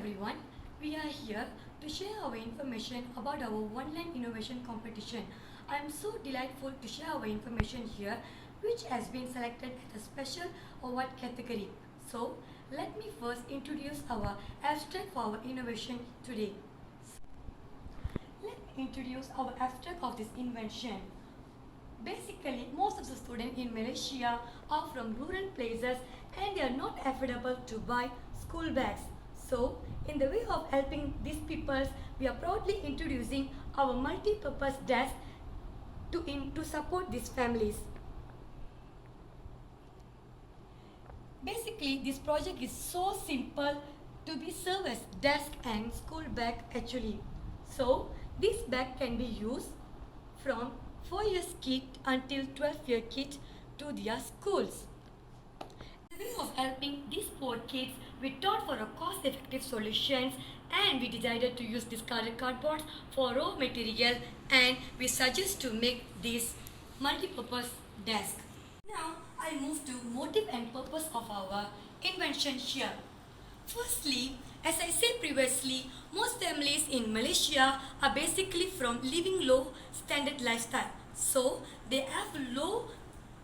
everyone. We are here to share our information about our online innovation competition. I am so delightful to share our information here, which has been selected as a special award category. So, let me first introduce our abstract for our innovation today. Let me introduce our abstract of this invention. Basically, most of the students in Malaysia are from rural places and they are not affordable to buy school bags. So, in the way of helping these people, we are proudly introducing our multi-purpose desk to support these families. Basically, this project is so simple to be served as desk and school bag actually. So, this bag can be used from 4 years kid until 12-year kid to their schools. In the way of helping these poor kids, we thought for a cost-effective solutions and we decided to use discarded cardboard for raw material and we suggest to make this multi-purpose desk. Now, I'll move to motive and purpose of our invention here. Firstly, as I said previously, most families in Malaysia are basically from living low standard lifestyle. So, they have low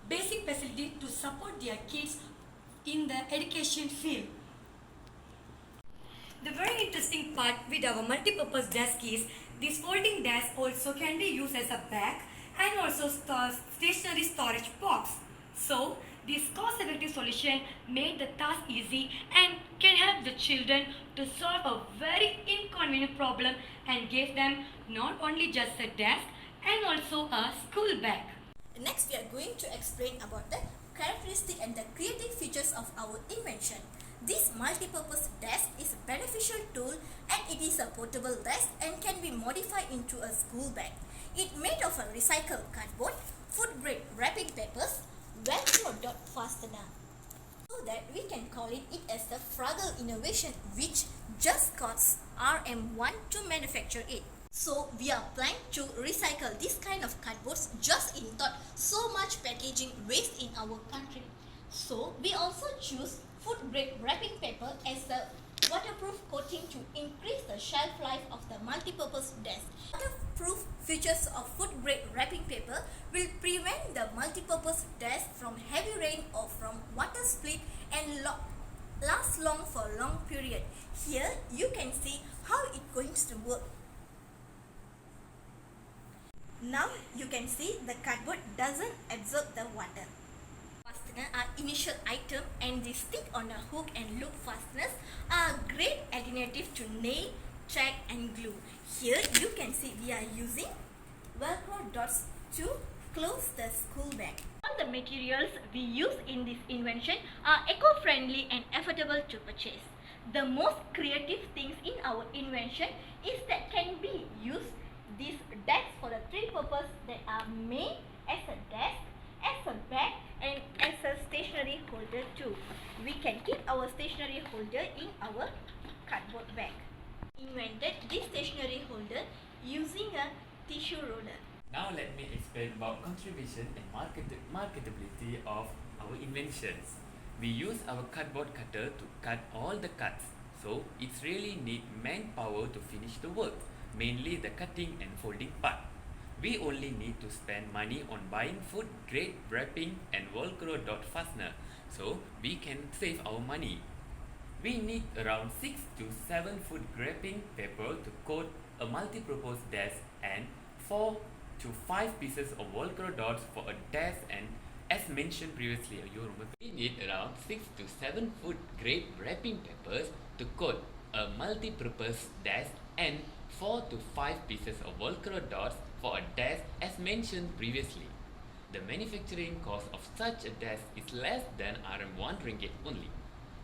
basic facility to support their kids in the education field. The very interesting part with our multi-purpose desk is this folding desk also can be used as a bag and also stationary storage box. So, this cost-effective solution made the task easy and can help the children to solve a very inconvenient problem and gave them not only just a desk and also a school bag. Next, we are going to explain about the characteristic and the creative features of our invention. This multi-purpose desk is a beneficial tool and it is a portable desk and can be modified into a school bag. It made of a recycled cardboard, food grade wrapping papers, Velcro dot fastener. So that we can call it as the Frugal innovation, which just costs RM1 to manufacture it. So we are planning to recycle this kind of cardboards just in thought so much packaging waste in our country. So we also choose food grade wrapping paper as the waterproof coating to increase the shelf life of the multi-purpose desk. Waterproof features of food grade wrapping paper will prevent the multi-purpose desk from heavy rain or from water split and last long for a long period. Here you can see how it going to work. Now you can see the cardboard doesn't absorb the water. Fastener are initial item and they stick on a hook and loop fasteners are a great alternative to nail, tack and glue. Here you can see we are using Velcro dots to close the school bag. All the materials we use in this invention are eco-friendly and affordable to purchase. The most creative things in our invention is that can be used these desks for the three purposes that are made as a desk, as a bag and as a stationery holder too. We can keep our stationery holder in our cardboard bag. Invented this stationery holder using a tissue roller. Now let me explain about contribution and marketability of our inventions. We use our cardboard cutter to cut all the cuts, so it's really need manpower to finish the work, mainly the cutting and folding part. We only need to spend money on buying food grade wrapping and Velcro dot fastener, so we can save our money. We need around 6 to 7 food wrapping paper to coat a multi-purpose desk and 4 to 5 pieces of Velcro dots for a desk, and as mentioned previously, we need around 6 to 7 food grade wrapping papers to coat a multi-purpose desk and 4 to 5 pieces of Velcro dots for a desk as mentioned previously. The manufacturing cost of such a desk is less than RM1 ringgit only.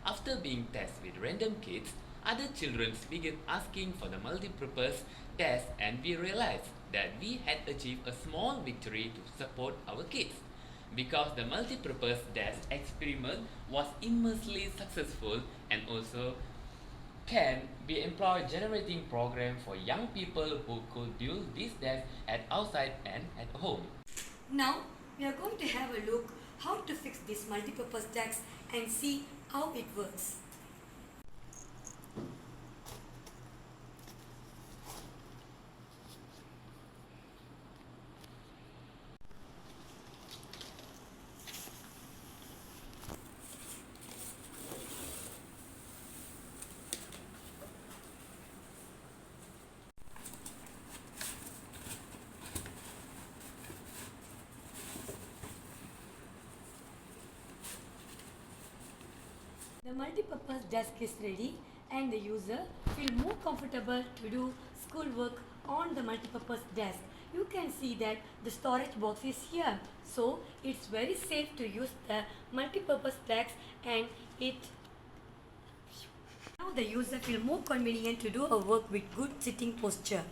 After being tested with random kids, other children began asking for the multi-purpose desk and we realized that we had achieved a small victory to support our kids. Because the multi-purpose desk experiment was immensely successful and also can be employed generating program for young people who could build this desk at outside and at home. Now, we are going to have a look how to fix this multi-purpose desk and see how it works. The multi-purpose desk is ready and the user feel more comfortable to do schoolwork on the multi-purpose desk. You can see that the storage box is here. So it's very safe to use the multi-purpose desk and it now the user feel more convenient to do a work with good sitting posture.